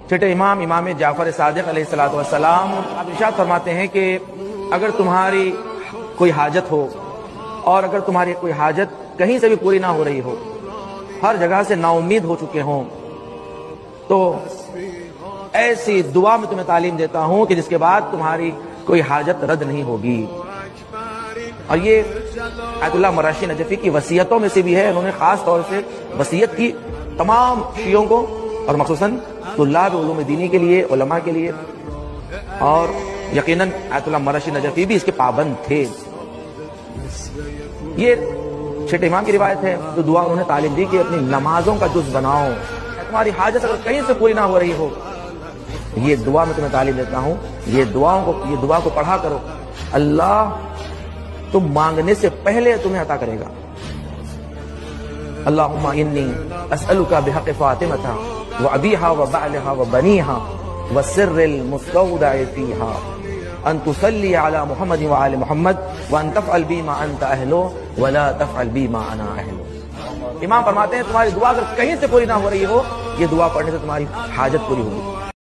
چھٹے امام جعفر صادق علیہ السلام آپ ارشاد فرماتے ہیں کہ اگر تمہاری کوئی حاجت ہو اور اگر تمہاری کوئی حاجت کہیں سے بھی پوری نہ ہو رہی ہو، ہر جگہ سے نا امید ہو چکے ہوں، تو ایسی دعا میں تمہیں تعلیم دیتا ہوں کہ جس کے بعد تمہاری کوئی حاجت رد نہیں ہوگی۔ اور یہ آیت اللہ مراشی نجفی کی وصیتوں میں سے بھی ہے۔ انہوں نے خاص طور سے وصیت کی تمام شیعوں کو اور مخصوصاً طلاب علوم دینی کے لیے، علماء کے لیے، اور یقیناً آیت اللہ مراشی نجفی بھی اس کے پابند تھے۔ یہ چھٹے امام کی روایت ہے، تو دعا انہوں نے تعلیم دی کہ اپنی نمازوں کا جز بناؤ، تمہاری حاجت اگر کہیں سے پوری نہ ہو رہی ہو، یہ دعا میں تمہیں تعلیم دیتا ہوں، یہ دعا کو پڑھا کرو، اللہ تم مانگنے سے پہلے تمہیں عطا کرے گا۔ اللہم انی اسألک بحق فاطمہ وابیہا وبعلہا وبنیہا والسر المستودع فیہا ان تصلی علی محمد وآل محمد وان تفعل بی ما انت اہلو ولا تفعل بی ما انا اہلو۔ امام فرماتے ہیں تمہاری دعا اگر کہیں سے پوری نہ ہو رہی ہو، یہ دعا پڑھنے سے تمہاری حاجت پوری ہوگی۔